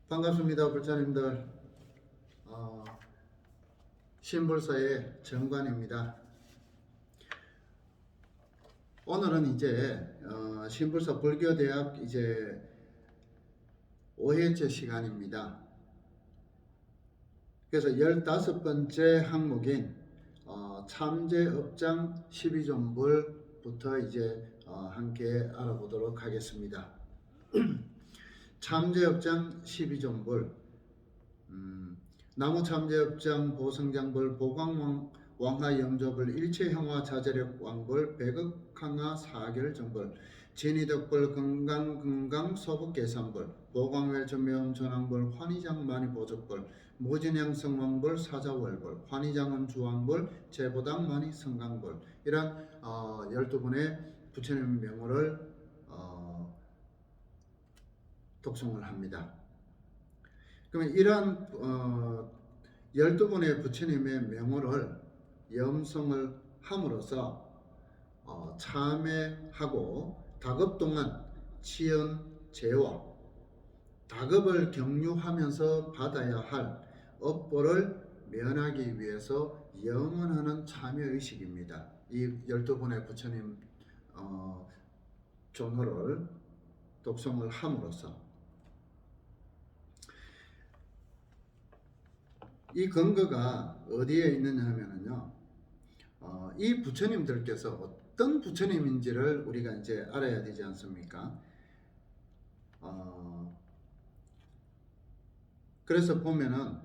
반갑습니다, 불자님들. 어, 신불사의 정관입니다. 오늘은 이제 신불사 불교대학 이제 5회째 시간입니다. 그래서 15번째 항목인 참제업장 12존불부터 이제 함께 알아보도록 하겠습니다. 참제업장 12존불, 나무참제업장 보성장불 보광왕하염조불 일체형화 자제력 왕불 백억항하 사결정불 진이덕불 건강건강 소복계산불 보광웰전매음 전왕불 환희장만이보적불 무진양성왕불 사자월불 환희장은 주왕불 제보당만이 성강불 이런 12분의 부처님 명호를 독송을 합니다. 그러면 이러한 12분의 부처님의 명호를 염송을 함으로써 참회하고 다급 동안 치연 제와 다급을 경유하면서 받아야 할 업보를 면하기 위해서 염원하는 참여의식입니다. 이 12분의 부처님 존호를 독송을 함으로써 이 근거가 어디에 있느냐 하면은요, 이 부처님들께서 어떤 부처님인지를 우리가 이제 알아야 되지 않습니까? 그래서 보면은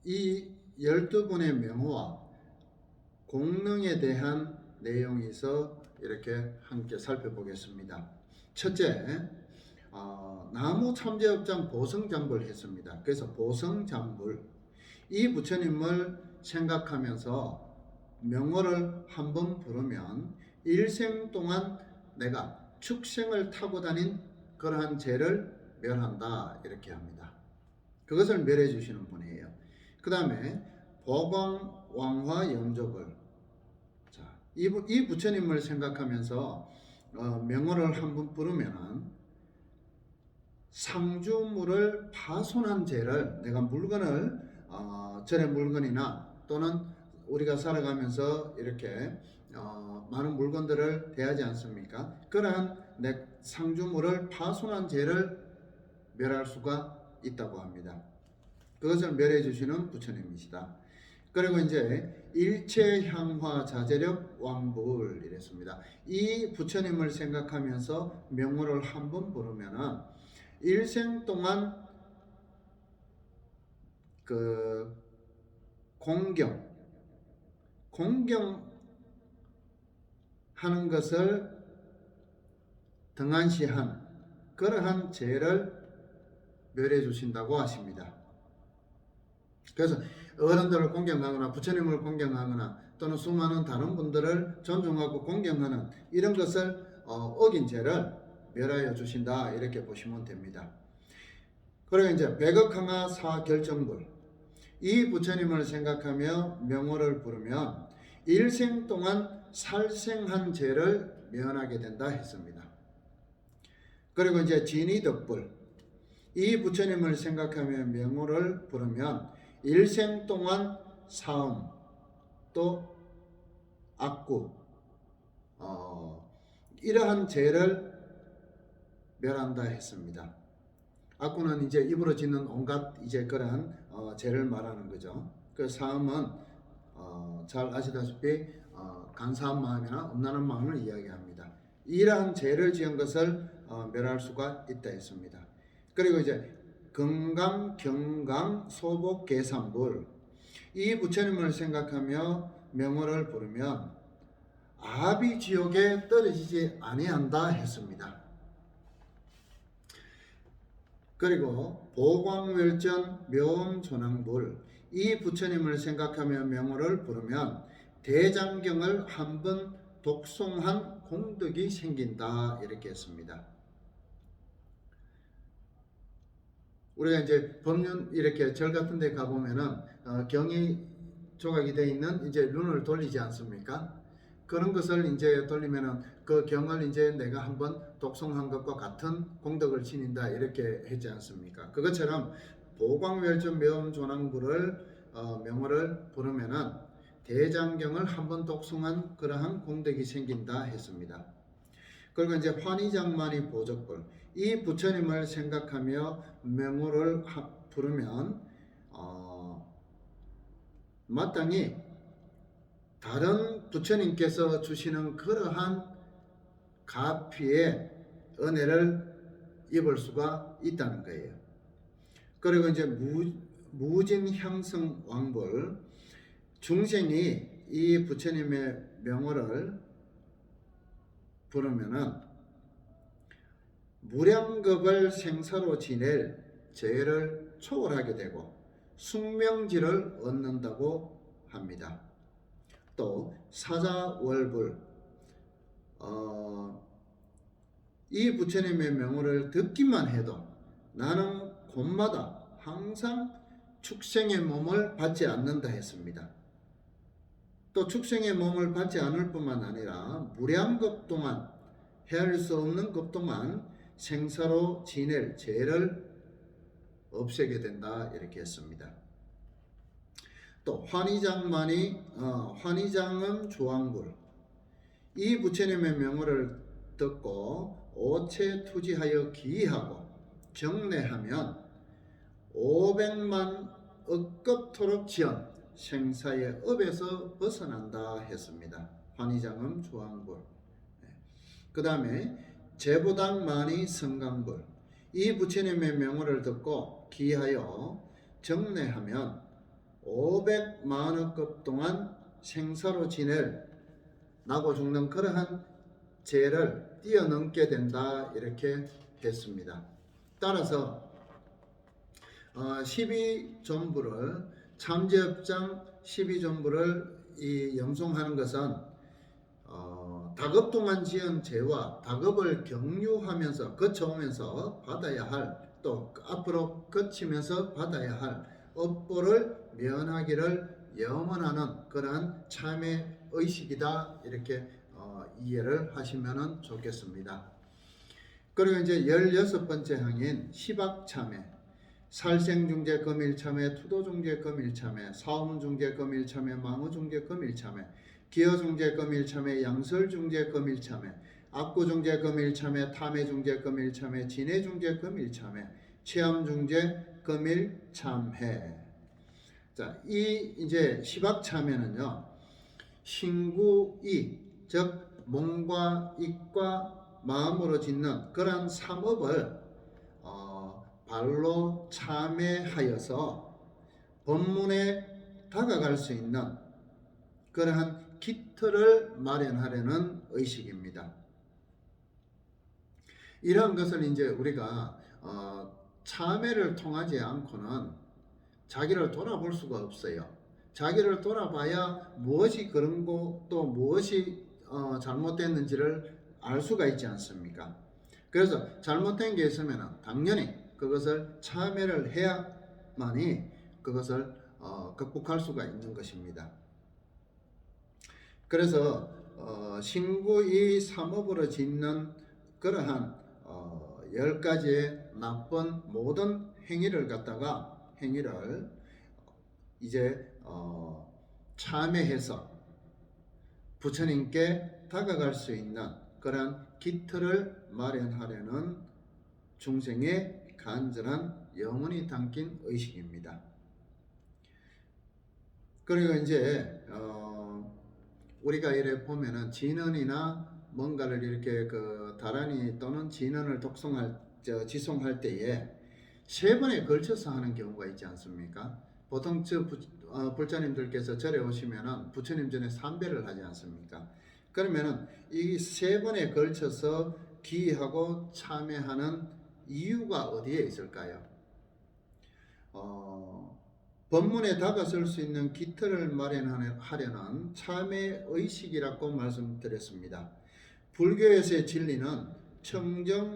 이 12분의 명호와 공능에 대한 내용에서 이렇게 함께 살펴보겠습니다. 첫째, 나무참제업장 보성장불 했습니다. 그래서 보성장불, 이 부처님을 생각하면서 명호를 한번 부르면 일생 동안 내가 축생을 타고 다닌 그러한 죄를 멸한다 이렇게 합니다. 그것을 멸해 주시는 분이에요. 그 다음에 보광왕하염조불, 자, 이 부처님을 생각하면서 명호를 한번 부르면은 상주물을 파손한 죄를, 내가 물건을 절의 물건이나 또는 우리가 살아가면서 이렇게 많은 물건들을 대하지 않습니까? 그러한 내 상주물을 파손한 죄를 멸할 수가 있다고 합니다. 그것을 멸해 주시는 부처님이시다. 그리고 이제 일체향화 자제력 왕불 이랬습니다. 이 부처님을 생각하면서 명호를 한번 부르면은 일생 동안 그 공경하는 것을 등한시한 그러한 죄를 멸해 주신다고 하십니다. 그래서 어른들을 공경하거나 부처님을 공경하거나 또는 수많은 다른 분들을 존중하고 공경하는 이런 것을 어긴 죄를 멸하여 주신다 이렇게 보시면 됩니다. 그리고 이제 백억항하 사결정불, 이 부처님을 생각하며 명호를 부르면 일생 동안 살생한 죄를 면하게 된다 했습니다. 그리고 이제 진이덕불, 이 부처님을 생각하며 명호를 부르면 일생 동안 사음 또 악구 이러한 죄를 멸한다 했습니다. 악구는 이제 입으로 짓는 온갖 이제 그러한 죄를 말하는 거죠. 그 사음은 잘 아시다시피 간사한 마음이나 엄란한 마음을 이야기합니다. 이러한 죄를 지은 것을 멸할 수가 있다 했습니다. 그리고 이제 건강, 경강, 소복, 계산불, 이 부처님을 생각하며 명호를 부르면 아비지옥에 떨어지지 아니한다 했습니다. 그리고 보광멸전 묘음존왕불, 이 부처님을 생각하며 명호를 부르면 대장경을 한번 독송한 공덕이 생긴다 이렇게 했습니다. 우리가 이제 법륜 이렇게 절 같은 데 가보면은 경이 조각이 되어 있는 이제 룬을 돌리지 않습니까? 그런 것을 이제 돌리면은 그 경을 이제 내가 한번 독송한 것과 같은 공덕을 지닌다 이렇게 했지 않습니까? 그것처럼 보광멸전 명존왕부를 명호를 부르면은 대장경을 한번 독송한 그러한 공덕이 생긴다 했습니다. 그리고 이제 환희장만이 보적불, 이 부처님을 생각하며 명호를 부르면 마땅히 다른 부처님께서 주시는 그러한 가피의 은혜를 입을 수가 있다는 거예요. 그리고 이제 무진향성 왕불, 중생이 이 부처님의 명호를 부르면은 무량겁을 생사로 지낼 죄를 초월하게 되고 숙명지를 얻는다고 합니다. 또 사자월불, 이 부처님의 명호를 듣기만 해도 나는 곳마다 항상 축생의 몸을 받지 않는다 했습니다. 또 축생의 몸을 받지 않을 뿐만 아니라 무량겁 동안, 헤아릴 수 없는 것 동안 생사로 지낼 죄를 없애게 된다 이렇게 했습니다. 또 환희장은 조왕불, 이 부처님의 명호를 듣고 오체 투지하여 기하고 경례하면 500만 억겁토록 지연 생사의 업에서 벗어난다 했습니다. 환희장음 조왕불. 그 다음에 제보당만이 성강불, 이 부처님의 명호를 듣고 기하여 정례하면 500만억급 동안 생사로 지낼 나고 죽는 그러한 죄를 뛰어넘게 된다 이렇게 했습니다. 따라서 12존부를 참제업장 12존부를 이 염송하는 것은 다급 동안 지은 죄와 다급을 경유하면서 거쳐오면서 받아야 할, 또 앞으로 거치면서 받아야 할 업보를 면하기를 염원하는 그러한 참회 의식이다 이렇게 이해를 하시면 좋겠습니다. 그리고 이제 16번째 항인 시박참회, 살생중재 금일참회, 투도중재 금일참회, 사음중재 금일참회, 망우중재 금일참회, 기어중재 금일참회, 양설중재 금일참회, 악구중재 금일참회, 탐해중재 금일참회, 진해중재 금일참회, 체험중재 금일참회. 자, 이 이제 시박참회는요, 신구이, 즉 몸과 입과 마음으로 짓는 그러한 삼업을 발로 참회하여서 법문에 다가갈 수 있는 그러한 기틀을 마련하려는 의식입니다. 이러한 것을 이제 우리가 참회를 통하지 않고는 자기를 돌아볼 수가 없어요. 자기를 돌아봐야 무엇이 그런 거 또 무엇이 잘못됐는지를 알 수가 있지 않습니까? 그래서 잘못된 게 있으면 당연히 그것을 참회를 해야만이 그것을 극복할 수가 있는 것입니다. 그래서 신구이 삼업으로 짓는 그러한 10가지의 나쁜 모든 행위를 이제 참회해서 부처님께 다가갈 수 있는 그러한 기틀을 마련하려는 중생의 간절한 영혼이 담긴 의식입니다. 그리고 이제 우리가 이래 보면은 진언이나 뭔가를 이렇게 다란이 또는 진언을 지송할 때에 3번에 걸쳐서 하는 경우가 있지 않습니까? 보통 불자님들께서 절에 오시면은 부처님 전에 3배를 하지 않습니까? 그러면은 이 3번에 걸쳐서 기하고 참회하는 이유가 어디에 있을까요? 법문에 다가설 수 있는 기틀을 마련하려는 참회 의식이라고 말씀드렸습니다. 불교에서의 진리는 청정무구한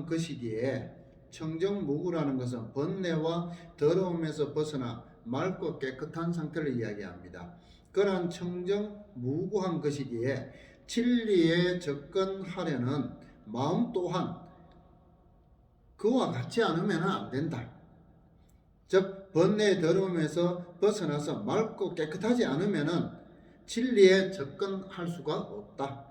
것이기에, 청정무구라는 것은 번뇌와 더러움에서 벗어나 맑고 깨끗한 상태를 이야기합니다. 그러한 청정무구한 것이기에 진리에 접근하려는 마음 또한 그와 같지 않으면 안 된다. 즉 번뇌의 더러움에서 벗어나서 맑고 깨끗하지 않으면 진리에 접근할 수가 없다.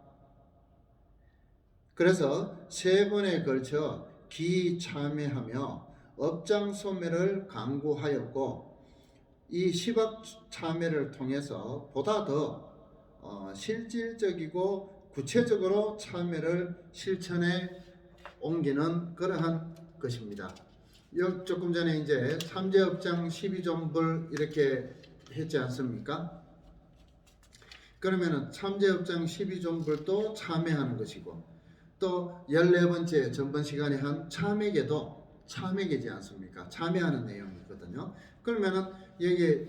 그래서 3번에 걸쳐 기참회하며 업장소멸을 강구하였고 이 시박참회를 통해서 보다 더 실질적이고 구체적으로 참회를 실천해 옮기는 그러한 것입니다. 조금 전에 이제 삼재업장 12존불 이렇게 했지 않습니까? 그러면은 삼재업장 12존불도 참회하는 것이고 또 14번째 전번 시간에 한 참회계도 참회계지 않습니까? 참회하는 내용이거든요. 그러면은 여기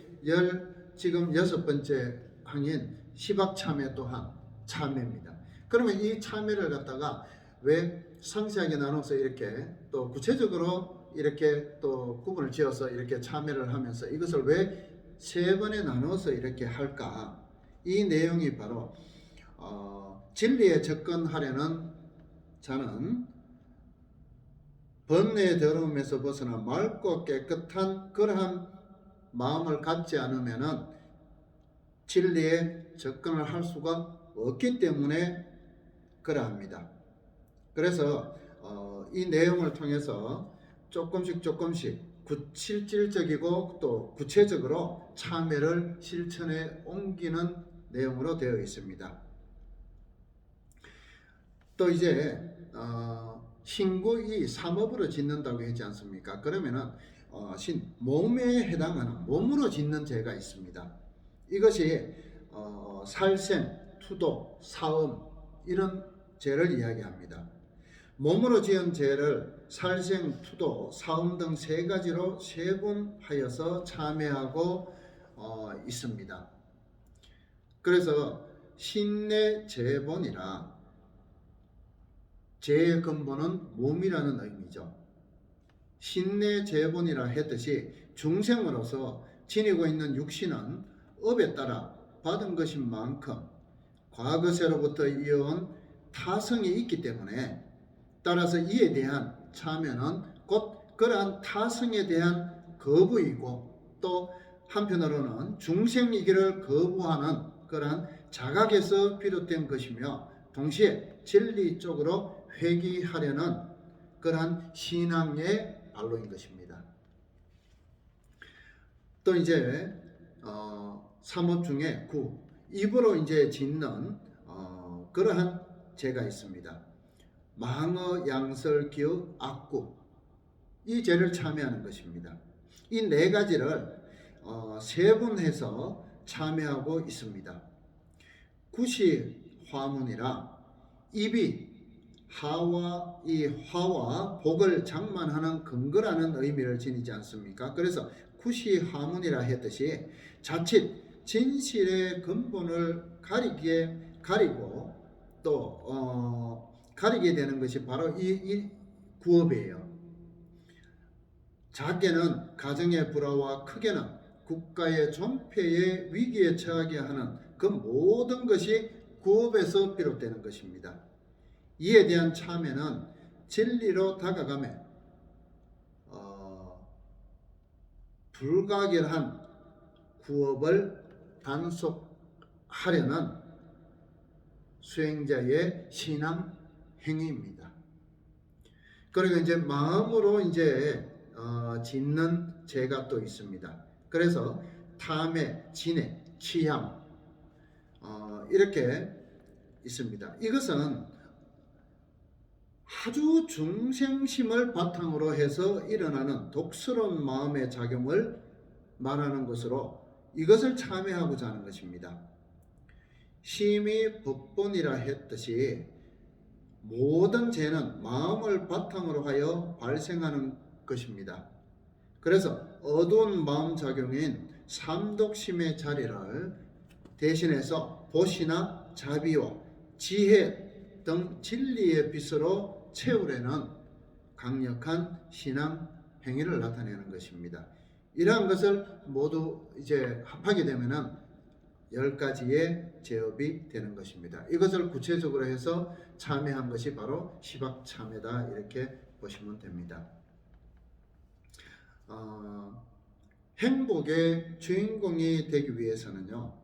지금 6번째 항인 시박참회 또한 참회입니다. 그러면 이 참회를 갖다가 왜 상세하게 나눠서 이렇게 또 구체적으로 이렇게 또 구분을 지어서 이렇게 참회를 하면서 이것을 왜 3번에 나눠서 이렇게 할까? 이 내용이 바로 진리에 접근하려는 자는 번뇌의 더러움에서 벗어나 맑고 깨끗한 그러한 마음을 갖지 않으면 진리에 접근을 할 수가 없기 때문에 그러합니다. 그래서 이 내용을 통해서 조금씩 실질적이고 또 구체적으로 참회를 실천에 옮기는 내용으로 되어 있습니다. 또 이제 신구이 삼업으로 짓는다고 했지 않습니까? 그러면은 몸에 해당하는 몸으로 짓는 죄가 있습니다. 이것이 살생, 투도, 사음 이런 죄를 이야기합니다. 몸으로 지은 죄를 살생, 투도, 사음 등 3가지로 세분하여서 참회하고 있습니다. 그래서 신내재본이라 죄의 근본은 몸이라는 의미죠. 신내재본이라 했듯이 중생으로서 지니고 있는 육신은 업에 따라 받은 것인 만큼 과거세로부터 이어온 타성이 있기 때문에 따라서 이에 대한 참여는 곧 그러한 타성에 대한 거부이고 또 한편으로는 중생이기를 거부하는 그러한 자각에서 비롯된 것이며 동시에 진리 쪽으로 회귀하려는 그러한 신앙의 발로인 것입니다. 또 이제 삼업 중에 입으로 이제 짓는 그러한 죄가 있습니다. 망어, 양설, 기역, 악구 이 죄를 참회하는 것입니다. 이 4가지를 세분해서 참회하고 있습니다. 굿이 화문이라 입이 화와 복을 장만하는 근거라는 의미를 지니지 않습니까? 그래서 굿이 화문이라 했듯이 자칫 진실의 근본을 가리고 또 가리게 되는 것이 바로 이 구업이에요. 작게는 가정의 불화와 크게는 국가의 존폐의 위기에 처하게 하는 그 모든 것이 구업에서 비롯되는 것입니다. 이에 대한 참회는 진리로 다가가며 불가결한 구업을 단속하려는 수행자의 신앙 행위입니다. 그리고 이제 마음으로 이제 짓는 죄가 또 있습니다. 그래서 탐해, 진해, 취함 이렇게 있습니다. 이것은 아주 중생심을 바탕으로 해서 일어나는 독스러운 마음의 작용을 말하는 것으로 이것을 참회하고자 하는 것입니다. 심히 법본이라 했듯이 모든 죄는 마음을 바탕으로 하여 발생하는 것입니다. 그래서 어두운 마음 작용인 삼독심의 자리를 대신해서 보시나 자비와 지혜 등 진리의 빛으로 채우려는 강력한 신앙 행위를 나타내는 것입니다. 이러한 것을 모두 이제 합하게 되면은 10가지의 제업이 되는 것입니다. 이것을 구체적으로 해서 참여한 것이 바로 시박참회다 이렇게 보시면 됩니다. 행복의 주인공이 되기 위해서는요,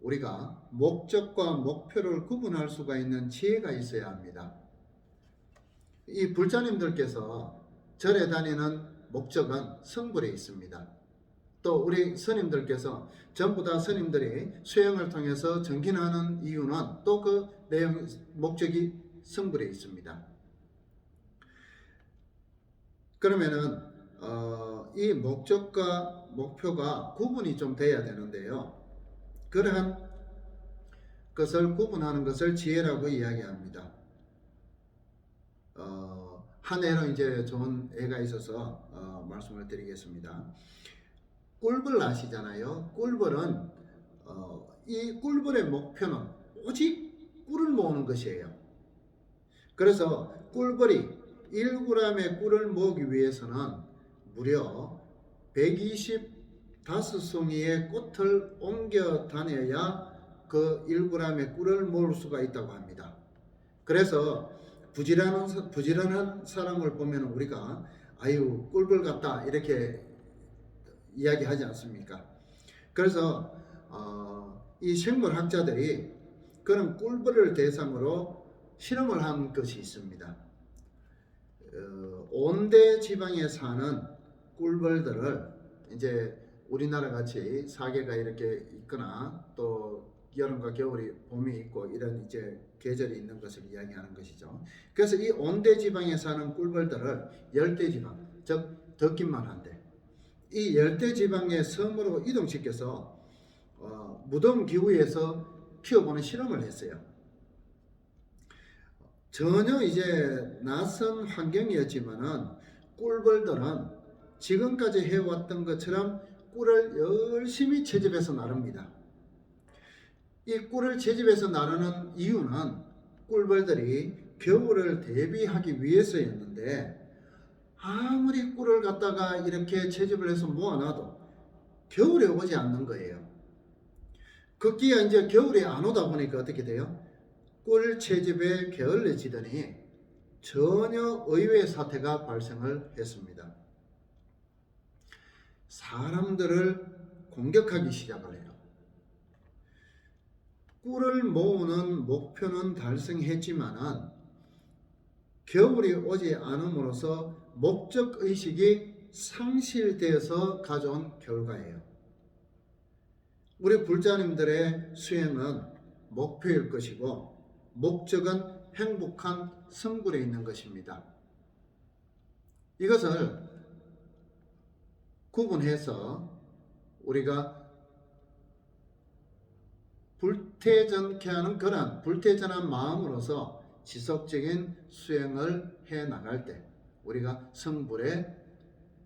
우리가 목적과 목표를 구분할 수가 있는 지혜가 있어야 합니다. 이 불자님들께서 절에 다니는 목적은 성불에 있습니다. 또 우리 스님들께서 전부 다 스님들이 수행을 통해서 정진하는 이유는 또 그 내용 목적이 성불에 있습니다. 그러면은 이 목적과 목표가 구분이 좀 돼야 되는데요. 그러한 것을 구분하는 것을 지혜라고 이야기합니다. 한 애로 이제 좋은 애가 있어서 말씀을 드리겠습니다. 꿀벌 아시잖아요. 꿀벌은 이 꿀벌의 목표는 오직 꿀을 모으는 것이에요. 그래서 꿀벌이 1g의 꿀을 모으기 위해서는 무려 125송이의 꽃을 옮겨 다녀야 그 1g의 꿀을 모을 수가 있다고 합니다. 그래서 부지런한 사람을 보면 우리가 아유 꿀벌 같다 이렇게 이야기하지 않습니까? 그래서 이 생물학자들이 그런 꿀벌을 대상으로 실험을 한 것이 있습니다. 온대 지방에 사는 꿀벌들을 이제 우리나라 같이 사계가 이렇게 있거나 또 여름과 겨울이 봄이 있고 이런 이제 계절이 있는 것을 이야기하는 것이죠. 그래서 이 온대 지방에 사는 꿀벌들을 열대 지방, 즉 덥기만 한데 이 열대 지방의 섬으로 이동시켜서 무더운 기후에서 키워보는 실험을 했어요. 전혀 이제 낯선 환경이었지만은 꿀벌들은 지금까지 해왔던 것처럼 꿀을 열심히 채집해서 나릅니다. 이 꿀을 채집해서 나르는 이유는 꿀벌들이 겨울을 대비하기 위해서였는데 아무리 꿀을 갖다가 이렇게 채집을 해서 모아놔도 겨울에 오지 않는 거예요. 급기야 이제 겨울이 안 오다 보니까 어떻게 돼요? 꿀 채집에 게을러지더니 전혀 의외의 사태가 발생을 했습니다. 사람들을 공격하기 시작을 해요. 꿀을 모으는 목표는 달성했지만은 겨울이 오지 않음으로써 목적의식이 상실되어서 가져온 결과예요. 우리 불자님들의 수행은 목표일 것이고 목적은 행복한 성불에 있는 것입니다. 이것을 구분해서 우리가 불태전케 하는 그런 불태전한 마음으로서 지속적인 수행을 해 나갈 때 우리가 성불에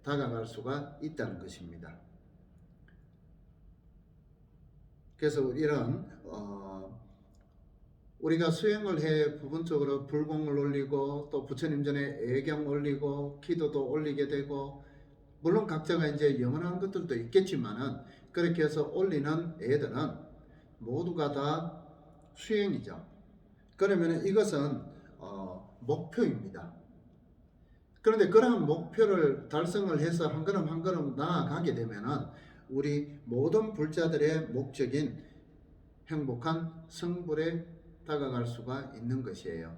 다가갈 수가 있다는 것입니다. 그래서 이런 우리가 수행을 해 부분적으로 불공을 올리고 또 부처님 전에 애경 올리고 기도도 올리게 되고 물론 각자가 이제 영원한 것들도 있겠지만은 그렇게 해서 올리는 애들은 모두가 다 수행이죠. 그러면 이것은 목표입니다. 그런데 그러한 목표를 달성을 해서 한 걸음 한 걸음 나아가게 되면은 우리 모든 불자들의 목적인 행복한 성불에 다가갈 수가 있는 것이에요.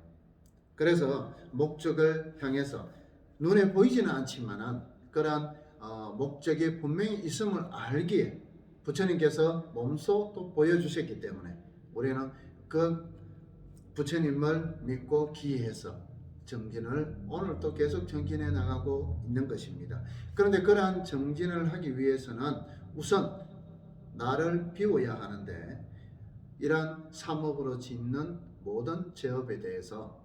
그래서 목적을 향해서 눈에 보이지는 않지만은 그러한 목적이 분명히 있음을 알기에 부처님께서 몸소 또 보여주셨기 때문에 우리는 그 부처님을 믿고 기해서 정진을 오늘 또 계속 정진해 나가고 있는 것입니다. 그런데 그러한 정진을 하기 위해서는 우선 나를 비워야 하는데 이러한 삼업으로 짓는 모든 제업에 대해서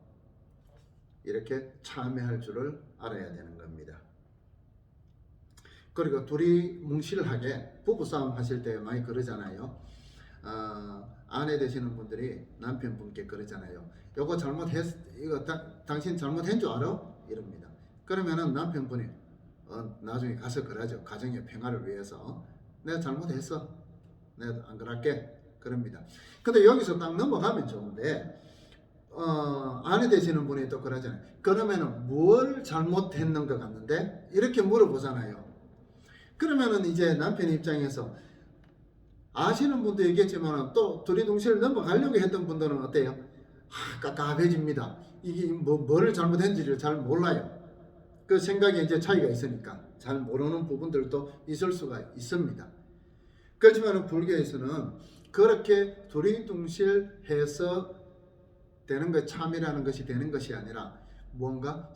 이렇게 참여할 줄을 알아야 되는 겁니다. 그리고 둘이 뭉실하게 부부싸움 하실 때 많이 그러잖아요. 아내 되시는 분들이 남편분께 그러잖아요. 요거 잘못했, 이거 당신 잘못한 줄 알아? 이럽니다. 그러면은 남편분이 나중에 가서 그러죠. 가정의 평화를 위해서 내가 잘못했어. 내가 안 그럴게. 그럽니다. 근데 여기서 딱 넘어가면 좋은데 아내 되시는 분이 또 그러잖아요. 그러면은 뭘 잘못했는 것 같는데 이렇게 물어보잖아요. 그러면은 이제 남편 입장에서 아시는 분도 얘기했지만 또 두리둥실 넘어가려고 했던 분들은 어때요? 깝깝해집니다. 이게 뭐를 잘못했는지를 잘 몰라요. 그 생각에 이제 차이가 있으니까 잘 모르는 부분들도 있을 수가 있습니다. 그렇지만 불교에서는 그렇게 두리둥실해서 되는 것, 참이라는 것이 되는 것이 아니라 뭔가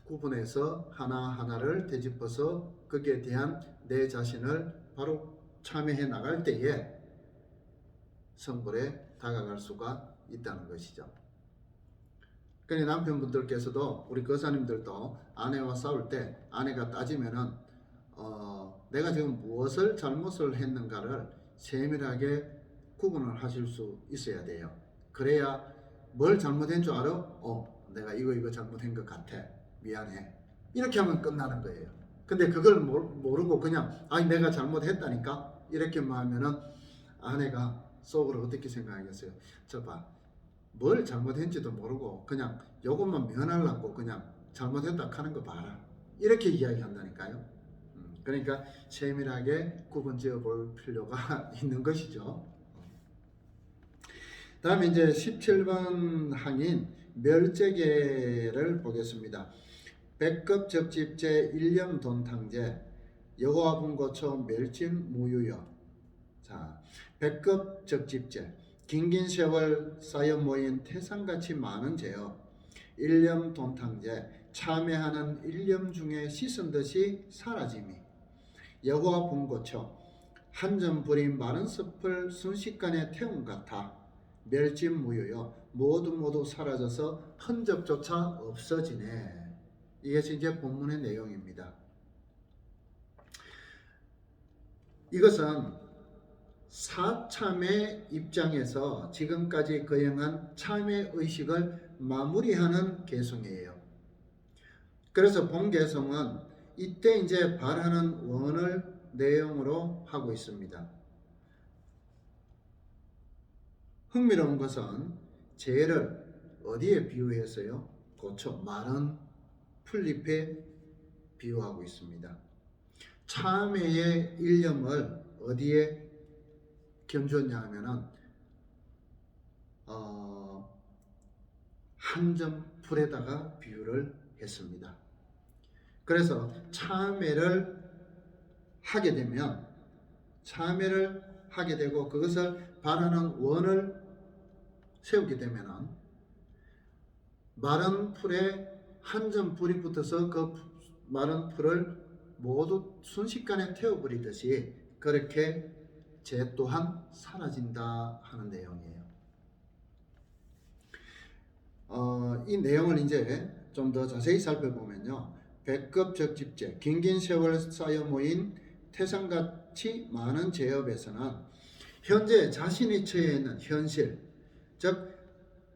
구분해서 하나하나를 되짚어서 거기에 대한 내 자신을 바로 참여해 나갈 때에 성불에 다가갈 수가 있다는 것이죠. 그러니 남편분들께서도 우리 거사님들도 아내와 싸울 때 아내가 따지면은 내가 지금 무엇을 잘못을 했는가를 세밀하게 구분을 하실 수 있어야 돼요. 그래야 뭘 잘못한 줄 알아? 내가 이거 잘못한 것 같아. 미안해. 이렇게 하면 끝나는 거예요. 근데 그걸 모르고 그냥 아니 내가 잘못했다니까 이렇게만 하면은 아내가 속으로 어떻게 생각하겠어요? 저봐 뭘 잘못했는지도 모르고 그냥 요것만 면하려고 그냥 잘못했다 하는 거 봐라. 이렇게 이야기한다니까요. 그러니까 세밀하게 구분 지어 볼 필요가 있는 것이죠. 다음에 이제 17번 항인 멸제계를 보겠습니다. 백급 적집제 일념 돈탕제 여호와 분고초 멸진 무유여. 자, 백급 적집제 긴긴 세월 쌓여 모인 태산같이 많은 죄업 일념 돈탕제 참회하는 일념 중에 씻은 듯이 사라짐이 여호와 분고초 한 점 부린 마른 숲을 순식간에 태운 같아 멸진무효여 모두 사라져서 흔적조차 없어지네. 이것이 이제 본문의 내용입니다. 이것은 사참의 입장에서 지금까지 거행한 참의 의식을 마무리하는 개성이에요. 그래서 본 개성은 이때 이제 바라는 원을 내용으로 하고 있습니다. 흥미로운 것은 재를 어디에 비유했어요? 고쳐 마른 풀잎에 비유하고 있습니다. 참회의 일념을 어디에 견주었냐 하면은 한 점 풀에다가 비유를 했습니다. 그래서 참회를 하게 되면 참회를 하게 되고 그것을 바라는 원을 세우게 되면은 마른 풀에 한 점 불이 붙어서 그 마른 풀을 모두 순식간에 태워버리듯이 그렇게 죄 또한 사라진다 하는 내용이에요. 이 내용을 이제 좀 더 자세히 살펴보면요. 백급 적집제, 긴긴 세월 쌓여 모인 태산같이 많은 죄업에서는 현재 자신이 처해 있는 현실, 즉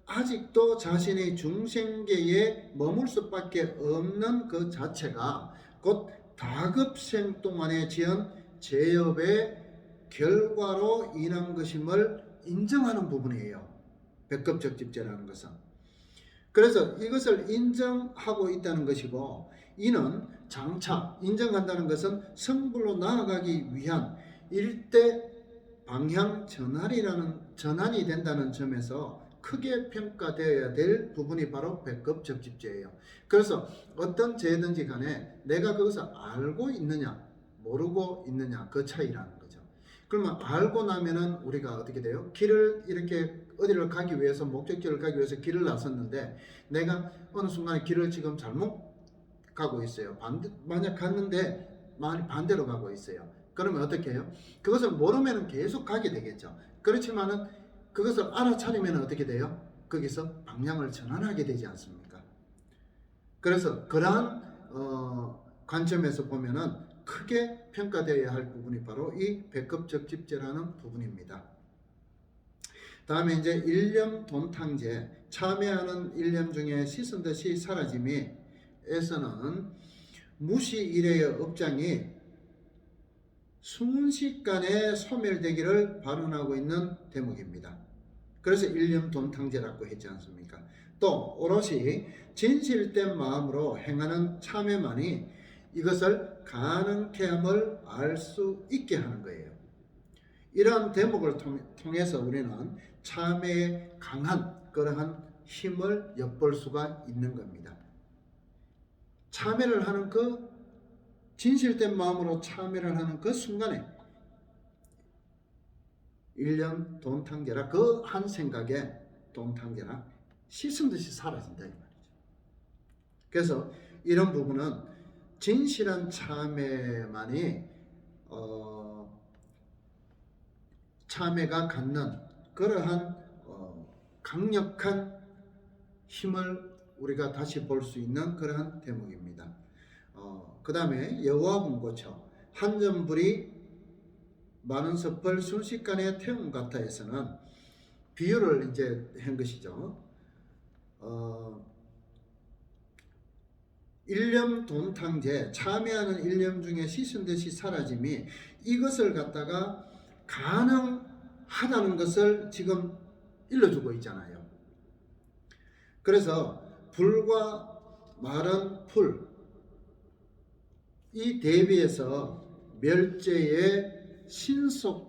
아직도 자신이 중생계에 머물 수밖에 없는 그 자체가 곧 다급생 동안에 지은 죄업의 결과로 인한 것임을 인정하는 부분이에요. 백급적집제라는 것은. 그래서 이것을 인정하고 있다는 것이고 이는 장차 인정한다는 것은 성불로 나아가기 위한 일대 방향 전환이 된다는 점에서 크게 평가되어야 될 부분이 바로 백급적집제예요. 그래서 어떤 죄든지 간에 내가 그것을 알고 있느냐 모르고 있느냐 그 차이라는 거죠. 그러면 알고 나면은 우리가 어떻게 돼요? 길을 이렇게 어디를 가기 위해서 목적지를 가기 위해서 길을 나섰는데 내가 어느 순간에 길을 지금 잘못 가고 있어요. 만약 갔는데 반대로 가고 있어요. 그러면 어떻게 해요? 그것을 모르면 계속 가게 되겠죠. 그렇지만은 그것을 알아차리면 어떻게 돼요? 거기서 방향을 전환하게 되지 않습니까? 그래서 그러한 관점에서 보면은 크게 평가되어야 할 부분이 바로 이 백급적집제라는 부분입니다. 다음에 이제 일념 돈탕제, 참회하는 일념 중에 씻은 듯이 사라짐이 에서는 무시 일의 업장이 순식간에 소멸되기를 발언하고 있는 대목입니다. 그래서 일념돈탕제라고 했지 않습니까? 또 오롯이 진실된 마음으로 행하는 참회만이 이것을 가능케 함을 알 수 있게 하는 거예요. 이러한 대목을 통해서 우리는 참회의 강한 그러한 힘을 엿볼 수가 있는 겁니다. 참회를 하는 그 진실된 마음으로 참회를 하는 그 순간에 일념 돈탕제라 그 한 생각에 돈탕제라 씻은 듯이 사라진다 이 말이죠. 그래서 이런 부분은 진실한 참회만이 참회가 갖는 그러한 강력한 힘을 우리가 다시 볼 수 있는 그러한 대목입니다. 그 다음에 여호와 분고쳐 한전불이 많은 섭을 순식간에 태운 같아에서는 비유를 이제 한 것이죠. 일념 돈탕제, 참회하는 일념 중에 씻은 듯이 사라짐이 이것을 갖다가 가능하다는 것을 지금 일러주고 있잖아요. 그래서 불과 마른 풀, 이 대비해서 멸제의 신속하고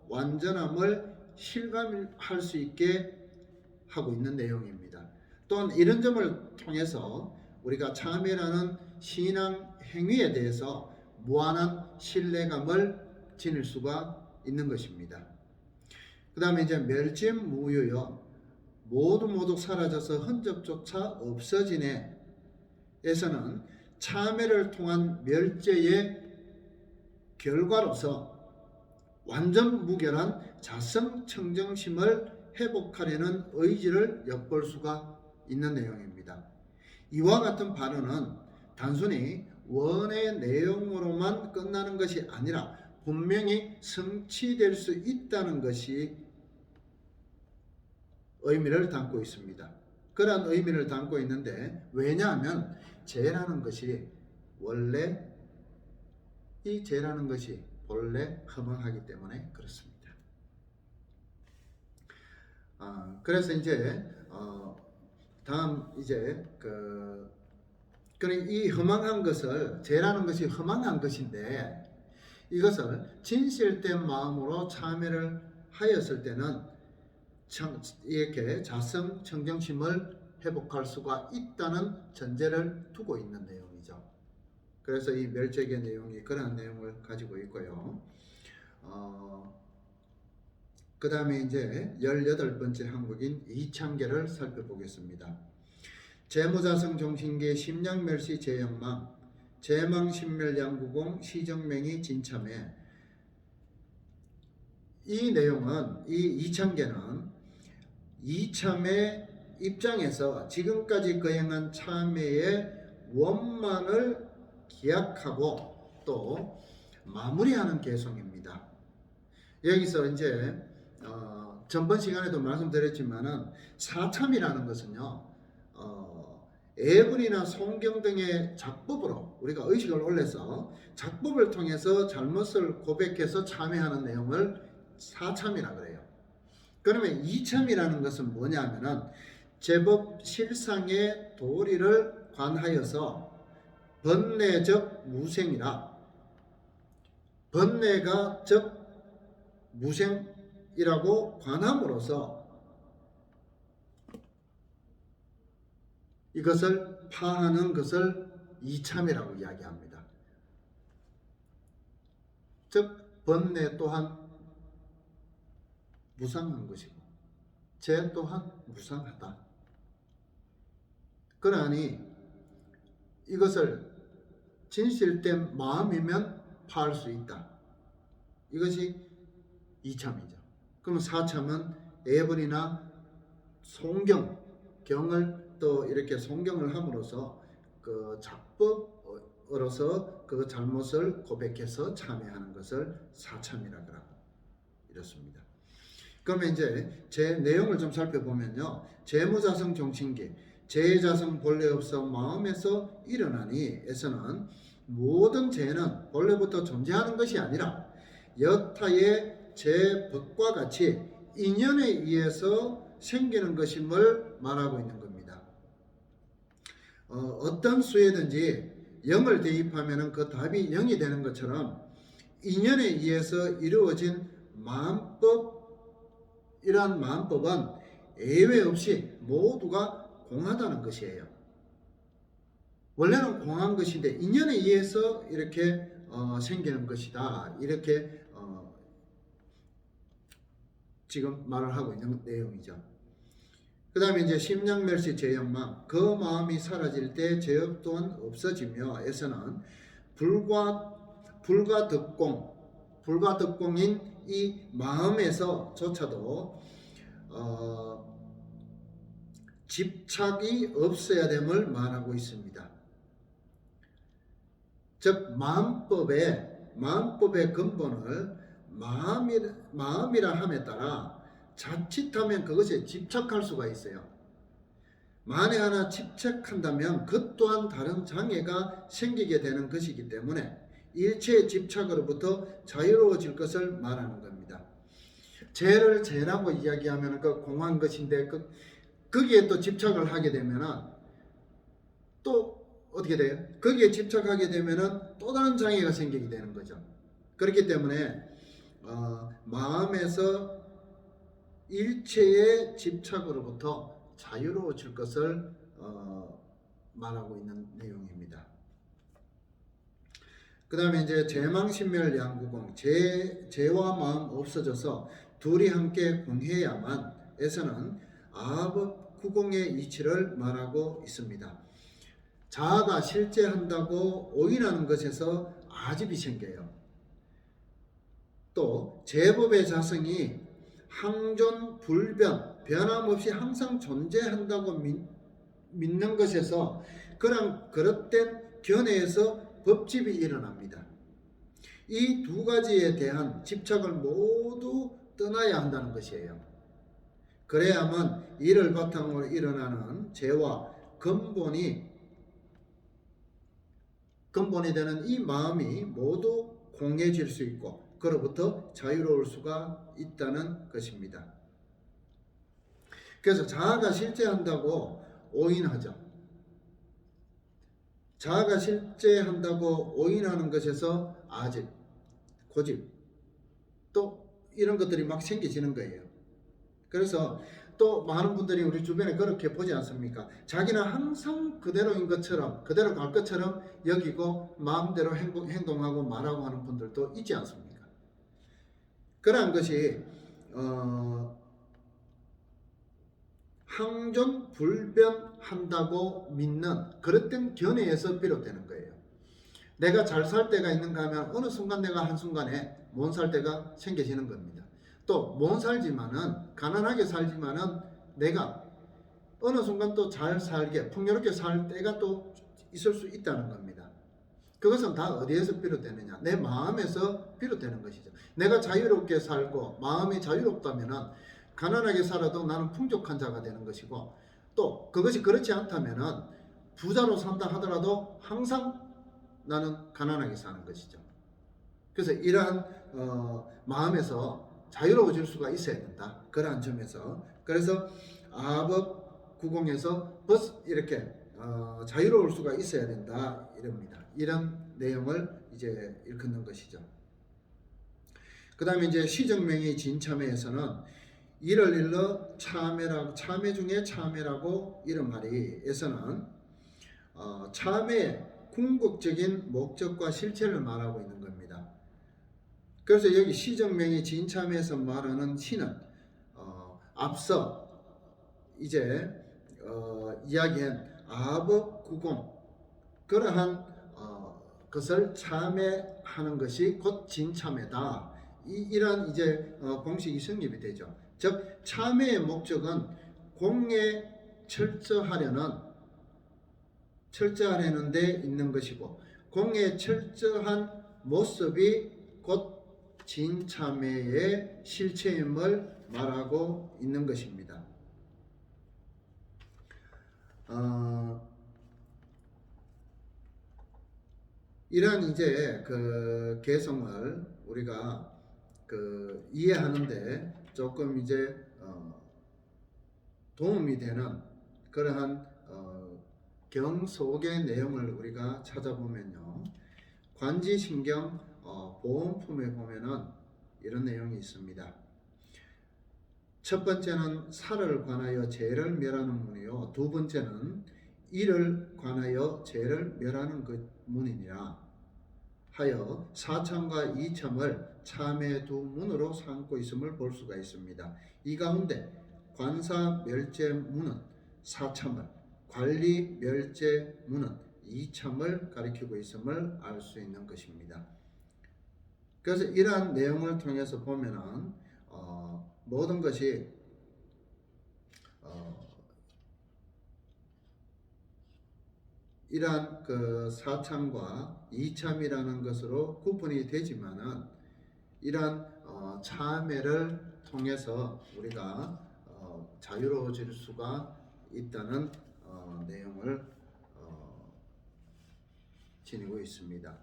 완전함을 실감할 수 있게 하고 있는 내용입니다. 또한 이런 점을 통해서 우리가 참회라는 신앙 행위에 대해서 무한한 신뢰감을 지닐 수가 있는 것입니다. 그 다음에 이제 멸진무유여 모두 사라져서 흔적조차 없어지네 에서는 참회를 통한 멸제의 결과로서 완전 무결한 자성청정심을 회복하려는 의지를 엿볼 수가 있는 내용입니다. 이와 같은 발언은 단순히 원의 내용으로만 끝나는 것이 아니라 분명히 성취될 수 있다는 것이 의미를 담고 있습니다. 그러한 의미를 담고 있는데 왜냐하면 죄라는 것이 원래 이 죄라는 것이 본래 허망하기 때문에 그렇습니다. 그래서 이제 다음 이제 이 허망한 것을 죄라는 것이 허망한 것인데 이것을 진실된 마음으로 참회를 하였을 때는 이렇게 자성 청정심을 회복할 수가 있다는 전제를 두고 있는 내용이죠. 그래서 이 멸제의 내용이 그러한 내용을 가지고 있고요. 그 다음에 이제 18번째 항목인 이창계를 살펴보겠습니다. 재무자성 종신계 심량멸시 재영망 재망신멸양구공 시정맹이 진참회. 이 내용은 이 이창계는 이참회 입장에서 지금까지 거행한 참회의 원만을 기약하고 또 마무리하는 개송입니다. 여기서 이제 전번 시간에도 말씀드렸지만은 사참이라는 것은요 예불이나 송경 등의 작법으로 우리가 의식을 올려서 작법을 통해서 잘못을 고백해서 참회하는 내용을 사참이라 그래요. 그러면 이참이라는 것은 뭐냐면은 제법 실상의 도리를 관하여서 번뇌적 무생이라 번뇌가 즉 무생이라고 관함으로써 이것을 파하는 것을 이참이라고 이야기합니다. 즉 번뇌 또한 무상한 것이고 죄 또한 무상하다. 그러니 이것을 진실된 마음이면 파할 수 있다. 이것이 이참이죠. 그럼 사참은 예불이나 송경, 경을 또 이렇게 송경을 함으로써 그 작법으로서 그 잘못을 고백해서 참회하는 것을 사참이라고 하고 이렇습니다. 그러면 이제 제 내용을 좀 살펴보면요. 재무자성 종신계, 재자성 본래 없어 마음에서 일어나니 에서는 모든 죄는 본래부터 존재하는 것이 아니라 여타의 죄법과 같이 인연에 의해서 생기는 것임을 말하고 있는 겁니다. 어떤 수에든지 0을 대입하면 그 답이 0이 되는 것처럼 인연에 의해서 이루어진 마음법, 이러한 마음법은 예외 없이 모두가 공하다는 것이에요. 원래는 공한 것인데 인연에 의해서 이렇게 생기는 것이다. 이렇게 지금 말을 하고 있는 내용이죠. 그 다음에 이제 심령멸시 죄욕망, 그 마음이 사라질 때 죄업 또한 없어지며 에서는 불가득공인 이 마음에서조차도 집착이 없어야 됨을 말하고 있습니다. 즉 마음법의 근본을 마음이라 함에 따라 자칫하면 그것에 집착할 수가 있어요. 만에 하나 집착한다면 그 또한 다른 장애가 생기게 되는 것이기 때문에 일체의 집착으로부터 자유로워질 것을 말하는 겁니다. 죄를 죄라고 이야기하면 그 공한 것인데 거기에 또 집착을 하게 되면은 또 어떻게 돼요? 거기에 집착하게 되면은 또 다른 장애가 생기게 되는 거죠. 그렇기 때문에 마음에서 일체의 집착으로부터 자유로워질 것을 말하고 있는 내용입니다. 그 다음에 이제 재망신멸 양구공, 죄와 마음 없어져서 둘이 함께 공해야만 에서는 아합 구공의 이치를 말하고 있습니다. 자아가 실제한다고 오인하는 것에서 아집이 생겨요. 또 제법의 자성이 항존 불변, 변함없이 항상 존재한다고 믿는 것에서 그런 그릇된 견해에서 법집이 일어납니다. 이 두 가지에 대한 집착을 모두 떠나야 한다는 것이에요. 그래야만 이를 바탕으로 일어나는 죄와 근본이 되는 이 마음이 모두 공해질 수 있고 그로부터 자유로울 수가 있다는 것입니다. 그래서 자아가 실제한다고 오인하죠. 자아가 실제한다고 오인하는 것에서 아집, 고집, 또 이런 것들이 막 생기지는 거예요. 그래서 또 많은 분들이 우리 주변에 그렇게 보지 않습니까? 자기는 항상 그대로인 것처럼, 그대로 갈 것처럼 여기고 마음대로 행동하고 말하고 하는 분들도 있지 않습니까? 그러한 것이 항존 불변한다고 믿는 그릇된 견해에서 비롯되는 거예요. 내가 잘 살 때가 있는가 하면 어느 순간 내가 한순간에 못 살 때가 생겨지는 겁니다. 또 못 살지만은 가난하게 살지만은 내가 어느 순간 또 잘 살게 풍요롭게 살 때가 또 있을 수 있다는 겁니다. 그것은 다 어디에서 비롯되느냐? 내 마음에서 비롯되는 것이죠. 내가 자유롭게 살고 마음이 자유롭다면은 가난하게 살아도 나는 풍족한 자가 되는 것이고 또 그것이 그렇지 않다면은 부자로 산다 하더라도 항상 나는 가난하게 사는 것이죠. 그래서 이러한 마음에서 자유로워질 수가 있어야 된다. 그러한 점에서 그래서 아합 구공에서 이렇게 자유로울 수가 있어야 된다 이럽니다. 이런 내용을 이제 일컫는 것이죠. 그 다음에 이제 시정명의 진참회에서는 이를 일러 참회 중에 참회라고 이런 말이에서는 참회의 궁극적인 목적과 실체를 말하고 있는 겁니다. 그래서 여기 시정명의 진참회에서 말하는 시는 앞서 이제 이야기한 아합 구공 그러한 것을 참회하는 것이 곧 진참회다. 이런 이제 공식이 성립이 되죠. 즉 참회의 목적은 공에 철저하려는 데 있는 것이고 공에 철저한 모습이 곧 진참회의 실체임을 말하고 있는 것입니다. 이러한 이제 그 개성을 우리가 그 이해하는데 조금 이제 도움이 되는 그러한 경 속의 내용을 우리가 찾아보면요. 관지신경 보온품에 보면은 이런 내용이 있습니다. 첫 번째는 살을 관하여 죄를 멸하는 문이요. 두 번째는 이를 관하여 죄를 멸하는 그 문이니라 하여 사참과 이참을 참의 두 문으로 삼고 있음을 볼 수가 있습니다. 이 가운데 관사 멸제 문은 사참을, 관리 멸제 문은 이참을 가리키고 있음을 알 수 있는 것입니다. 그래서 이러한 내용을 통해서 보면은 모든 것이 이러한 그 사참과 이참이라는 것으로 구분이 되지만은 이러한 참회를 통해서 우리가 자유로워질 수가 있다는 내용을 지니고 있습니다.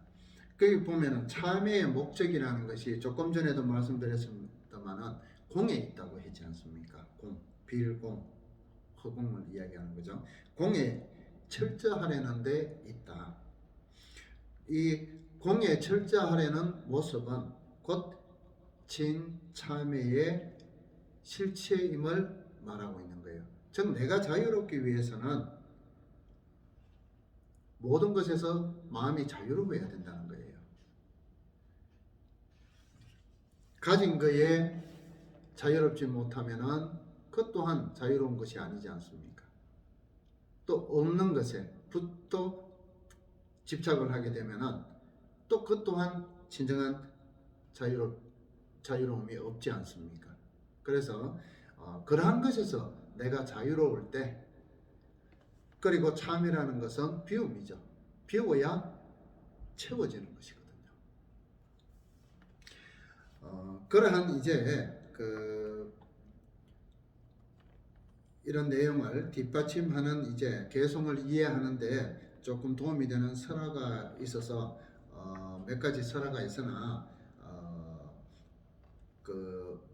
거기 보면은 참회의 목적이라는 것이 조금 전에도 말씀드렸습니다만은 공에 있다고 했지 않습니까? 공, 빌공, 허공을 이야기하는 거죠. 공에 철저하려는 데 있다. 이 공에 철저하려는 모습은 곧 진참회의 실체임을 말하고 있는 거예요. 즉 내가 자유롭기 위해서는 모든 것에서 마음이 자유로워야 된다는 거예요. 가진 거에 자유롭지 못하면은 그것 또한 자유로운 것이 아니지 않습니까? 또 없는 것에 또 집착을 하게 되면은 또 그것 또한 진정한 자유로움이 없지 않습니까? 그래서 그러한 것에서 내가 자유로울 때, 그리고 참이라는 것은 비움이죠. 비워야 채워지는 것이거든요. 그러한 이제 이런 내용을 뒷받침하는 이제 개성을 이해하는데 조금 도움이 되는 설화가 있어서 몇 가지 설화가 있으나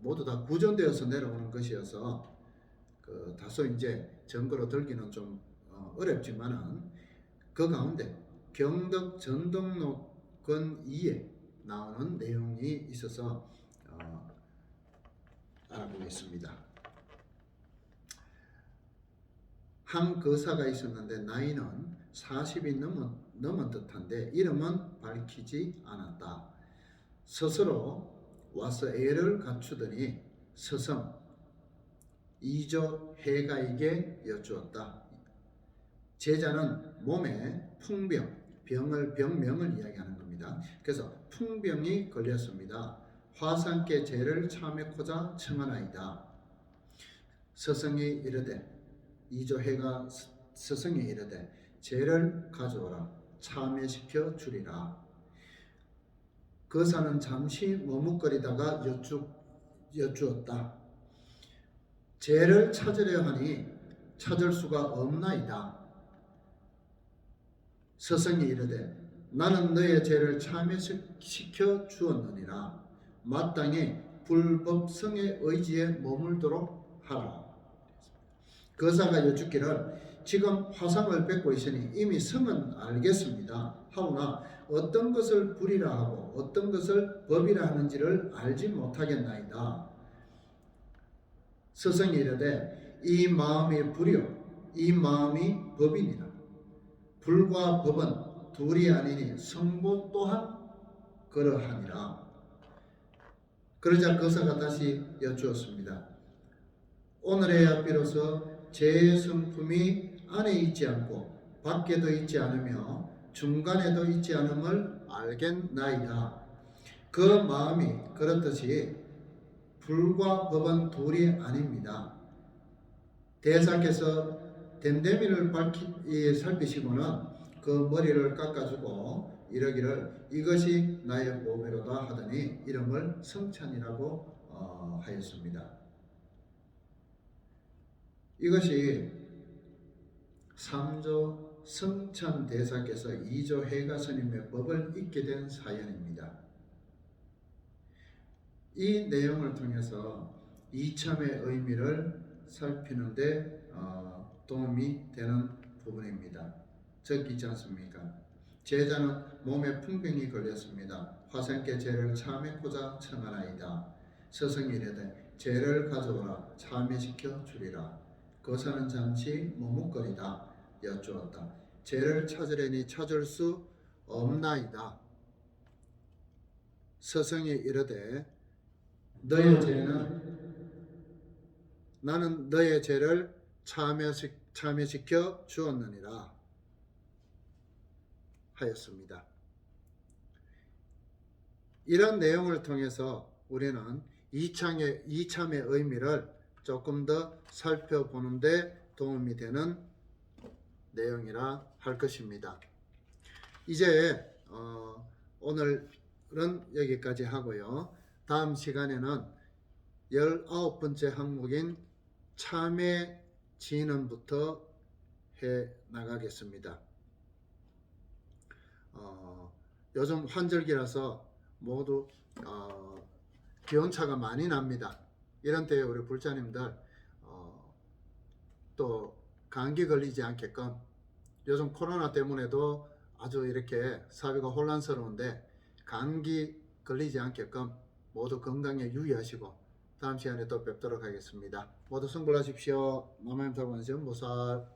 모두 다 구전되어서 내려오는 것이어서 다소 이제 증거로 들기는 좀 어렵지만은 그 가운데 경덕 전덕록권 2에 나오는 내용이 있어서 알아보겠습니다. 한 거사가 있었는데 나이는 40이 넘은 듯한데 이름은 밝히지 않았다. 스스로 와서 애를 갖추더니 스승 이조 해가에게 여쭈었다. 제자는 몸에 풍병, 병명을 이야기하는 겁니다. 그래서 풍병이 걸렸습니다. 화상께 죄를 참회코자 청하나이다. 스승이 이르되 이조해가 스승이 이르되 죄를 가져오라 참회시켜 주리라. 거사는 잠시 머뭇거리다가 여쭈었다. 죄를 찾으려 하니 찾을 수가 없나이다. 스승이 이르되 나는 너의 죄를 참회시켜 주었느니라. 마땅히 불법성의 의지에 머물도록 하라. 거사가 여쭙기를 지금 화상을 뵙고 있으니 이미 성은 알겠습니다. 하오나 어떤 것을 불이라 하고 어떤 것을 법이라 하는지를 알지 못하겠나이다. 스승이 이르되 이 마음이 불이요 이 마음이 법이니라. 불과 법은 둘이 아니니 성부 또한 그러하니라. 그러자 거사가 다시 여쭈었습니다. 오늘에야 비로소 제 성품이 안에 있지 않고 밖에도 있지 않으며 중간에도 있지 않음을 알겠나이다. 그 마음이 그렇듯이 불과 법은 둘이 아닙니다. 대사께서 댐데미를 살피시고는 그 머리를 깎아주고 이러기를 이것이 나의 보배로다 하더니 이름을 성찬이라고 하였습니다. 이것이 3조 성천 대사께서 이조 해가 스님의 법을 읽게 된 사연입니다. 이 내용을 통해서 이참의 의미를 살피는데 도움이 되는 부분입니다. 적이지 않습니까? 제자는 몸에 풍병이 걸렸습니다. 화생께 죄를 참회코자 청하나이다. 스승이 이르되 죄를 가져오라 참회시켜 주리라. 거사는 잠시 머뭇거리다 여쭈었다. 죄를 찾으려니 찾을 수 없나이다. 스승이 이르되 너의 죄는 나는 너의 죄를 참회시켜 주었느니라 하였습니다. 이런 내용을 통해서 우리는 이참의 의미를 조금 더 살펴보는데 도움이 되는 내용이라 할 것입니다. 이제 오늘은 여기까지 하고요. 다음 시간에는 19번째 항목인 참회 진언부터 해 나가겠습니다. 요즘 환절기라서 모두 기온차가 많이 납니다. 이런 때에 우리 불자님들 또 감기 걸리지 않게끔, 요즘 코로나 때문에도 아주 이렇게 사회가 혼란스러운데 감기 걸리지 않게끔 모두 건강에 유의하시고 다음 시간에 또 뵙도록 하겠습니다. 모두 성불하십시오. 남해임 설관시험 보살.